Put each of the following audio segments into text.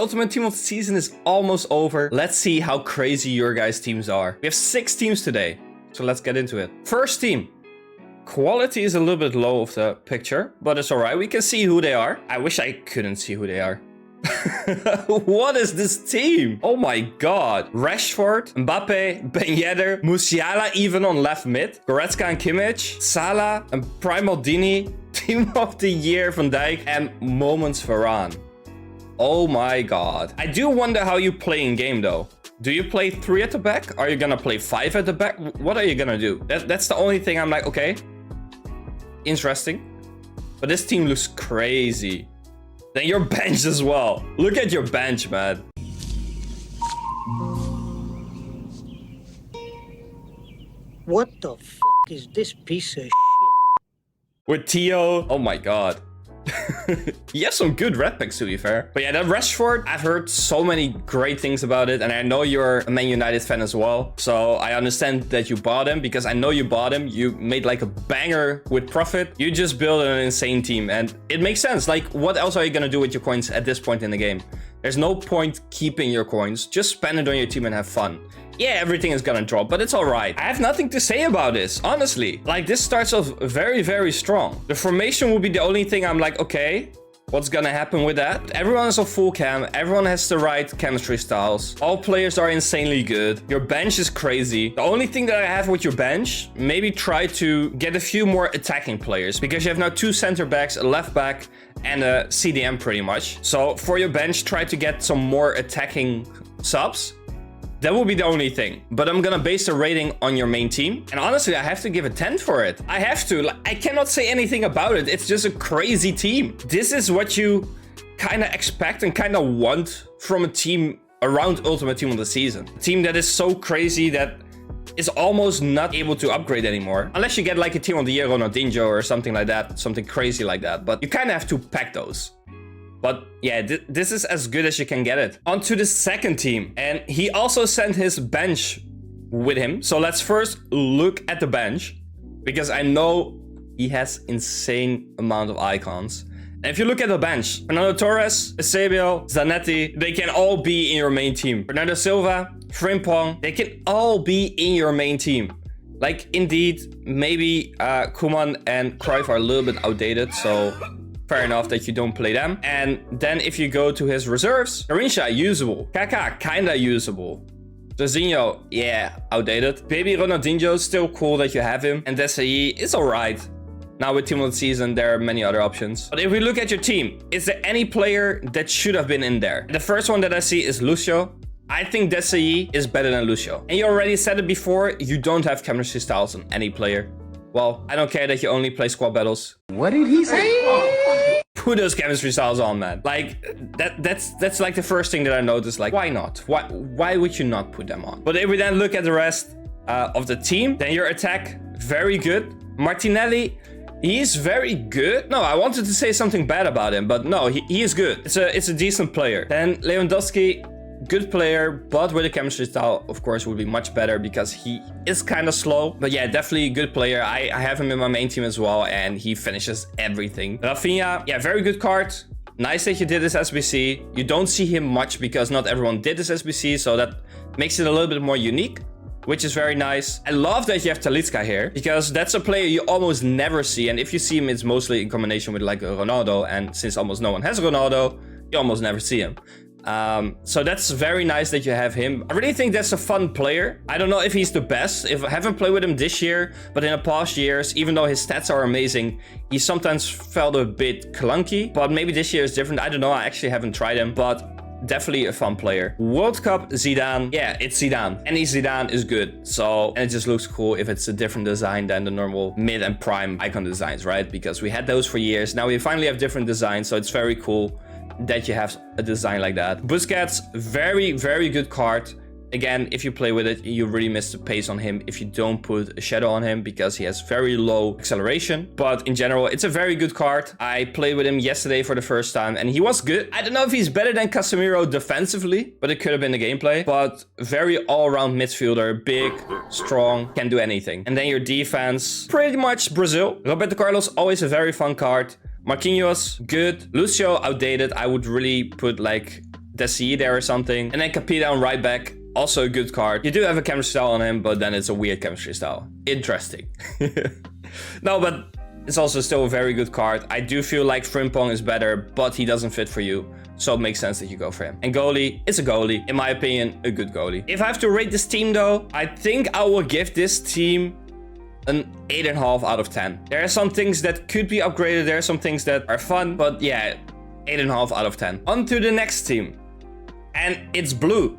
Ultimate Team of the Season is almost over. Let's see how crazy your guys' teams are. We have 6 teams today, so let's get into it. First team. Quality is a little bit low of the picture, but it's alright. We can see who they are. I wish I couldn't see who they are. What is this team? Oh my god. Rashford, Mbappe, Ben Yedder, Musiala even on left mid, Goretzka and Kimmich, Salah and Prime Maldini, Team of the Year Van Dijk, and Moments Varane. Oh my god. I do wonder how you play in game though. Do you play 3 at the back? Are you gonna play 5 at the back? What are you gonna do? That's the only thing I'm like, okay. Interesting. But this team looks crazy. Then your bench as well. Look at your bench, man. What the f is this piece of shit? With Theo. Oh my god. He has some good red picks, to be fair. But yeah, that Rashford, I've heard so many great things about it. And I know you're a Man United fan as well. So I understand that you bought him because I know you bought him. You made like a banger with profit. You just built an insane team and it makes sense. Like, what else are you going to do with your coins at this point in the game? There's no point keeping your coins. Just spend it on your team and have fun. Yeah, everything is gonna drop, but it's alright. I have nothing to say about this, honestly. Like, this starts off very, very strong. The formation will be the only thing I'm like, okay, what's gonna happen with that? Everyone is on full cam. Everyone has the right chemistry styles. All players are insanely good. Your bench is crazy. The only thing that I have with your bench, maybe try to get a few more attacking players because you have now 2 center backs, a left back, and a CDM pretty much. So for your bench, try to get some more attacking subs. That will be the only thing. But I'm gonna base the rating on your main team. And honestly, I have to give a 10 for it. I have to. Like, I cannot say anything about it. It's just a crazy team. This is what you kind of expect and kind of want from a team around Ultimate Team of the Season. A team that is so crazy that is almost not able to upgrade anymore. Unless you get like a Team of the Year Ronaldinho or something like that. Something crazy like that. But you kind of have to pack those. But yeah, this is as good as you can get it. On to the second team. And he also sent his bench with him. So let's first look at the bench. Because I know he has insane amount of icons. And if you look at the bench, Fernando Torres, Eusebio, Zanetti, they can all be in your main team. Bernardo Silva, Frimpong, they can all be in your main team. Like, indeed, maybe Koeman and Cruyff are a little bit outdated. So fair enough that you don't play them. And then if you go to his reserves, Garincha, usable. Kaká, kinda usable. Jorginho, yeah, outdated. Baby Ronaldinho, still cool that you have him. And Desailly is alright. Now with Team of the Season, there are many other options. But if we look at your team, is there any player that should have been in there? The first one that I see is Lucio. I think Desailly is better than Lucio. And you already said it before, you don't have chemistry styles on any player. Well, I don't care that you only play squad battles. What did he say? Put those chemistry styles on, man. Like, that's like the first thing that I noticed. Like, why not? Why would you not put them on? But if we then look at the rest of the team, then your attack, very good. Martinelli, he's very good. No, I wanted to say something bad about him, but no, he is good. It's a decent player. Then Lewandowski, good player, but with a chemistry style, of course, would be much better because he is kind of slow. But yeah, definitely a good player. I have him in my main team as well, and he finishes everything. Rafinha, yeah, very good card. Nice that you did this SBC. You don't see him much because not everyone did this SBC, so that makes it a little bit more unique, which is very nice. I love that you have Talisca here because that's a player you almost never see. And if you see him, it's mostly in combination with like a Ronaldo. And since almost no one has Ronaldo, you almost never see him. So that's very nice that you have him. I really think that's a fun player. I don't know if he's the best. I haven't played with him this year, but in the past years, even though his stats are amazing, he sometimes felt a bit clunky. But maybe this year is different. I don't know. I actually haven't tried him, but definitely a fun player. World Cup Zidane. Yeah, it's Zidane. Any Zidane is good. So, and it just looks cool if it's a different design than the normal mid and prime icon designs, right? Because we had those for years. Now we finally have different designs, so it's very cool that you have a design like that. Busquets, very, very good card. Again, if you play with it, you really miss the pace on him if you don't put a shadow on him because he has very low acceleration. But in general, it's a very good card. I played with him yesterday for the first time and he was good. I don't know if he's better than Casemiro defensively, but it could have been the gameplay. But very all-around midfielder, big, strong, can do anything. And then your defense, pretty much Brazil. Roberto Carlos, always a very fun card. Marquinhos, good. Lucio, outdated. I would really put like Desi there or something. And then Capita on right back. Also a good card. You do have a chemistry style on him, but then it's a weird chemistry style. Interesting. No, but it's also still a very good card. I do feel like Frimpong is better, but he doesn't fit for you. So it makes sense that you go for him. And goalie, it's a goalie. In my opinion, a good goalie. If I have to rate this team though, I think I will give this team an 8.5 out of 10. There are some things that could be upgraded. There are some things that are fun, but yeah, 8.5 out of 10. On to the next team. And it's blue.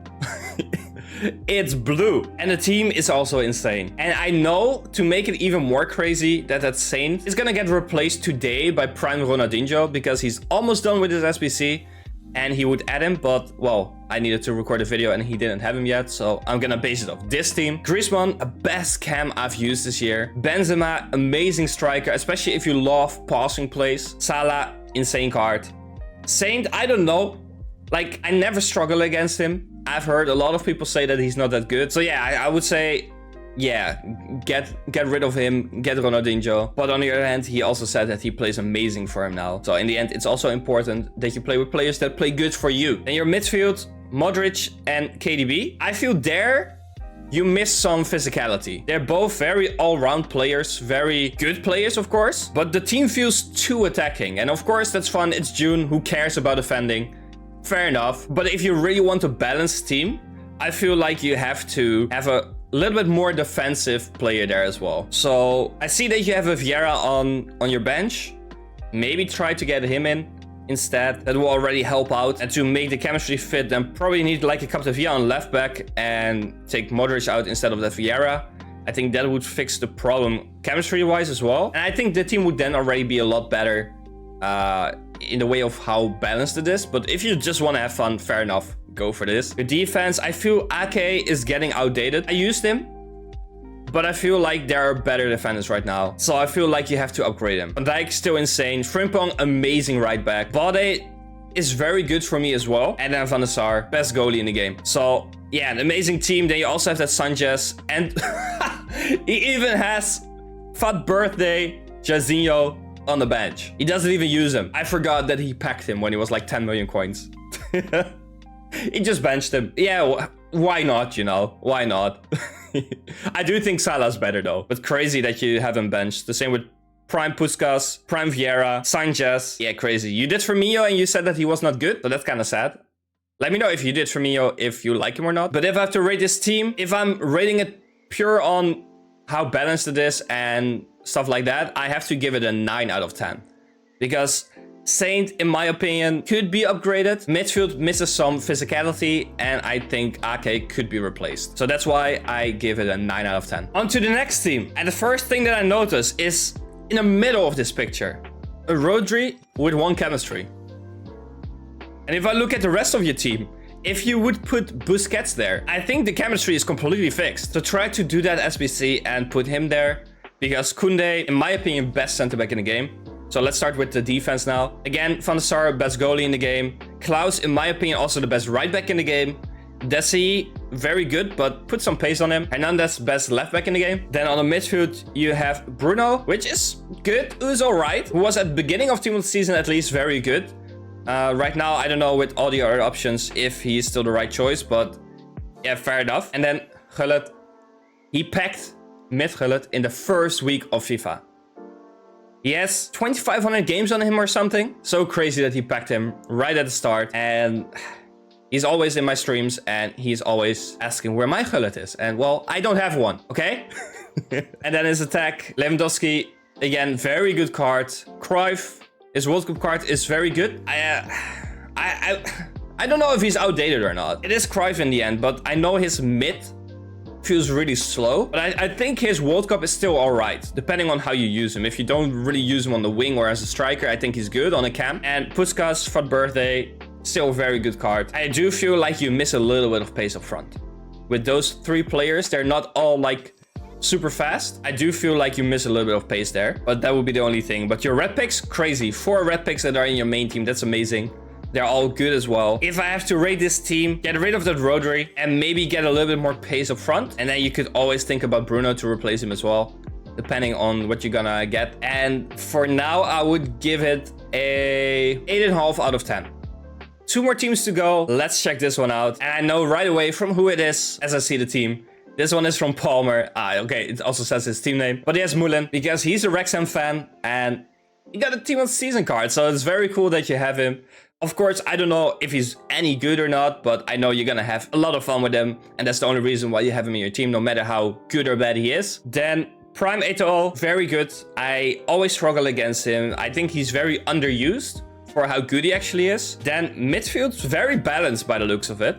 It's blue. And the team is also insane. And I know, to make it even more crazy, that Saint is gonna get replaced today by Prime Ronaldinho because he's almost done with his SBC. And he would add him, but, well, I needed to record a video and he didn't have him yet, so I'm gonna base it off this team. Griezmann, a best cam I've used this year. Benzema, amazing striker, especially if you love passing plays. Salah, insane card. Saint, I don't know. Like, I never struggle against him. I've heard a lot of people say that he's not that good. So yeah, I would say, yeah, get rid of him, get Ronaldinho. But on the other hand, he also said that he plays amazing for him now. So in the end, it's also important that you play with players that play good for you. Then your midfield, Modric and KDB. I feel there you miss some physicality. They're both very all-round players, very good players, of course. But the team feels too attacking. And of course, that's fun. It's June. Who cares about defending? Fair enough. But if you really want a balanced team, I feel like you have to have a little bit more defensive player there as well. So I see that you have a Vieira on your bench. Maybe try to get him in instead. That will already help out. And to make the chemistry fit, then probably need like a Capdevia on left back and take Modric out instead of that Vieira. I think that would fix the problem chemistry-wise as well. And I think the team would then already be a lot better in the way of how balanced it is. But if you just want to have fun, fair enough. Go for this. Your defense, I feel Ake is getting outdated. I used him, but I feel like there are better defenders right now. So I feel like you have to upgrade him. Van Dijk, still insane. Frimpong, amazing right back. Bade is very good for me as well. And then Van der Sar, best goalie in the game. So yeah, an amazing team. Then you also have that Sanchez. And he even has Fat Birthday Jairzinho on the bench. He doesn't even use him. I forgot that he packed him when he was like 10 million coins. He just benched him. Yeah, why not, you know? Why not? I do think Salah's better though. But crazy that you have him benched. The same with Prime Puskas, Prime Vieira, Sanchez. Yeah, crazy. You did Firmino and you said that he was not good. So that's kind of sad. Let me know if you did Firmino, if you like him or not. But if I have to rate this team, if I'm rating it pure on how balanced it is and stuff like that, I have to give it a 9 out of 10. Because Saint, in my opinion, could be upgraded. Midfield misses some physicality, and I think Ake could be replaced. So that's why I give it a 9 out of 10. On to the next team. And the first thing that I notice is in the middle of this picture, a Rodri with 1 chemistry. And if I look at the rest of your team, if you would put Busquets there, I think the chemistry is completely fixed. So try to do that SBC and put him there, because Koundé, in my opinion, best center back in the game. So let's start with the defense now. Again, Van der Sar, best goalie in the game. Klaus, in my opinion, also the best right back in the game. Desi, very good, but put some pace on him. Hernandez, best left back in the game. Then on the midfield, you have Bruno, which is good, who's all right. Who was at the beginning of team of the season at least very good. Right now, I don't know with all the other options if he's still the right choice, but yeah, fair enough. And then Gullit, he packed mid-Gullit in the first week of FIFA. He has 2,500 games on him or something. So crazy that he packed him right at the start. And he's always in my streams and he's always asking where my Gullit is. And well, I don't have one, okay? And then his attack, Lewandowski, again, very good card. Cruyff, his World Cup card is very good. I don't know if he's outdated or not. It is Cruyff in the end, but I know his mid feels really slow, but I think his World Cup is still all right, depending on how you use him. If you don't really use him on the wing or as a striker, I think he's good on a cam. And Puskas, for birthday, still a very good card. I do feel like you miss a little bit of pace up front. With those 3 players, they're not all like super fast. I do feel like you miss a little bit of pace there, but that would be the only thing. But your red picks, crazy. 4 red picks that are in your main team, that's amazing. They're all good as well. If I have to rate this team, get rid of that Rodri and maybe get a little bit more pace up front. And then you could always think about Bruno to replace him as well, depending on what you're gonna get. And for now, I would give it a 8.5 out of 10. 2 more teams to go. Let's check this one out. And I know right away from who it is as I see the team. This one is from Palmer. Okay, it also says his team name. But he has Mullen because he's a Wrexham fan and he got a team of season card. So it's very cool that you have him. Of course, I don't know if he's any good or not, but I know you're gonna have a lot of fun with him. And that's the only reason why you have him in your team, no matter how good or bad he is. Then Prime Eto'o, very good. I always struggle against him. I think he's very underused for how good he actually is. Then midfield, very balanced by the looks of it.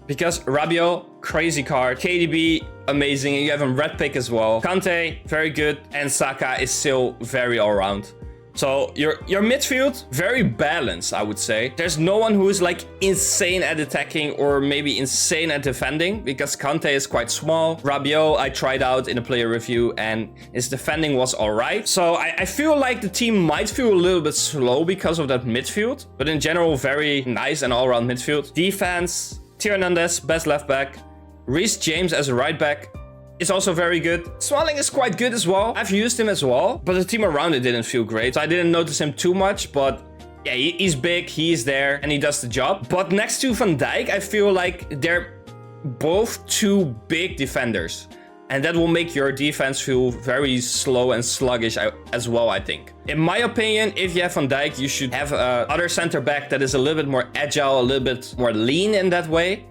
Because Rabiot, crazy card. KDB, amazing. And you have him red pick as well. Kante, very good. And Saka is still very all-round. So your midfield, very balanced, I would say. There's no one who is like insane at attacking or maybe insane at defending, because Kante is quite small. Rabiot, I tried out in a player review and his defending was all right. So I feel like the team might feel a little bit slow because of that midfield, but in general, very nice and all-round midfield. Defense, Theo Hernandez, best left back. Reece James as a right back is also very good. Smalling is quite good as well. I've used him as well, but the team around it didn't feel great. So I didn't notice him too much, but yeah, he's big, he's there, and he does the job. But next to Van Dijk, I feel like they're both too big defenders. And that will make your defense feel very slow and sluggish as well, I think. In my opinion, if you have Van Dijk, you should have other center back that is a little bit more agile, a little bit more lean in that way.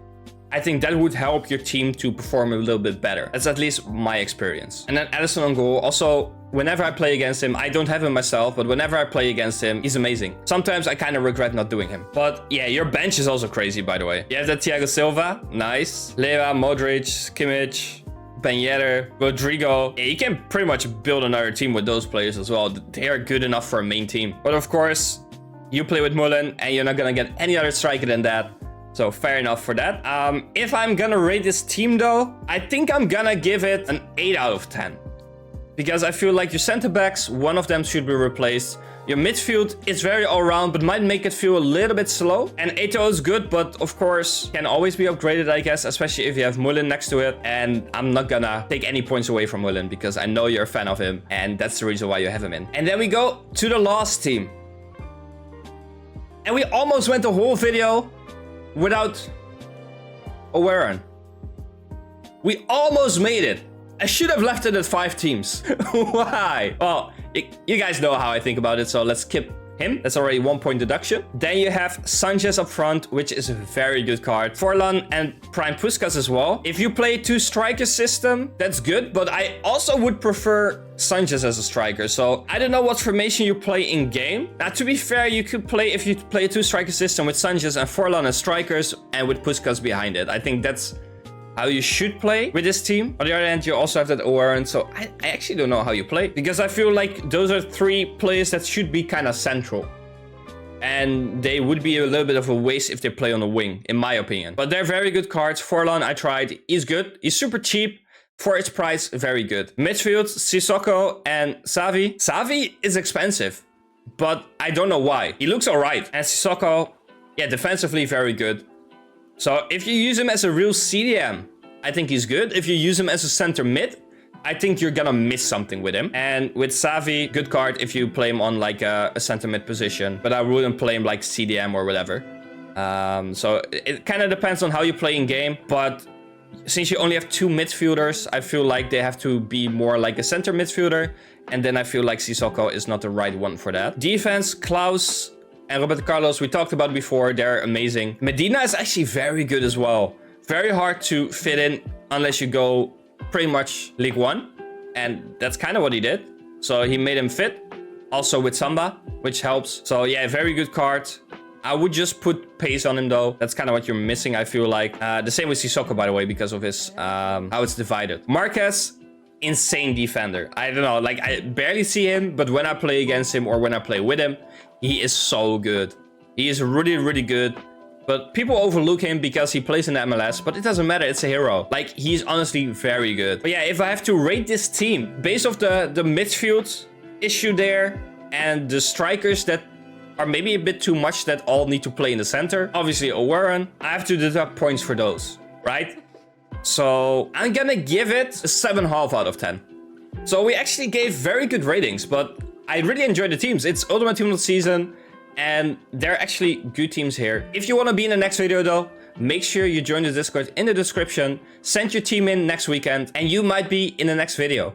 I think that would help your team to perform a little bit better. That's at least my experience. And then Alisson on goal. Also, whenever I play against him, I don't have him myself, but whenever I play against him, he's amazing. Sometimes I kind of regret not doing him. But yeah, your bench is also crazy, by the way. You have that Thiago Silva. Nice. Leva, Modric, Kimmich, Ben Yedder, Rodrigo. Yeah, you can pretty much build another team with those players as well. They are good enough for a main team. But of course, you play with Mullen and you're not going to get any other striker than that. So fair enough for that. If I'm gonna rate this team though, I think I'm gonna give it an 8 out of 10. Because I feel like your center backs, one of them should be replaced. Your midfield is very all-round, but might make it feel a little bit slow. And Eto'o is good, but of course can always be upgraded, I guess, especially if you have Mullen next to it. And I'm not gonna take any points away from Mullen because I know you're a fan of him, and that's the reason why you have him in. And then we go to the last team. And we almost went the whole video without a Warren. We almost made it. I should have left it at 5 teams. Why? Well, you guys know how I think about it, so let's skip him. That's already 1 point deduction. Then you have Sanchez up front, which is a very good card. Forlan and Prime Puskas as well. If you play 2 striker system, that's good, but I also would prefer Sanchez as a striker. So I don't know what formation you play in game. Now, to be fair, you could play, if you play a 2 striker system with Sanchez and Forlan as strikers and with Puskas behind it. I think that's how you should play with this team. On the other hand, you also have that Owen, so I actually don't know how you play, because I feel like those are 3 players that should be kind of central. And they would be a little bit of a waste if they play on the wing, in my opinion. But they're very good cards. Forlan, I tried. He's good. He's super cheap. For its price, very good. Midfield, Sissoko and Xavi. Xavi is expensive, but I don't know why. He looks all right. And Sissoko, yeah, defensively, very good. So if you use him as a real CDM, I think he's good. If you use him as a center mid, I think you're gonna miss something with him. And with Xavi, good card if you play him on like a center mid position. But I wouldn't play him like CDM or whatever. So it kind of depends on how you play in game. But since you only have 2 midfielders, I feel like they have to be more like a center midfielder. And then I feel like Sissoko is not the right one for that. Defense, Klaus and Roberto Carlos, we talked about before. They're amazing. Medina is actually very good as well. Very hard to fit in unless you go pretty much League 1. And that's kind of what he did. So he made him fit. Also with Samba, which helps. So yeah, very good card. I would just put pace on him though. That's kind of what you're missing, I feel like. The same with Sissoko, by the way, because of his how it's divided. Marquez, insane defender. I don't know, like I barely see him, but when I play against him or when I play with him, he is so good. He is really, really good. But people overlook him because he plays in the MLS, but it doesn't matter, it's a hero. Like, he's honestly very good. But yeah, if I have to rate this team, based off the midfield issue there, and the strikers that are maybe a bit too much that all need to play in the center, obviously Warren, I have to deduct points for those, right? So I'm gonna give it a 7.5 out of 10. So we actually gave very good ratings, but I really enjoyed the teams. It's Ultimate Team of the Season, and there are actually good teams here. If you want to be in the next video though, make sure you join the Discord in the description, send your team in next weekend, and you might be in the next video.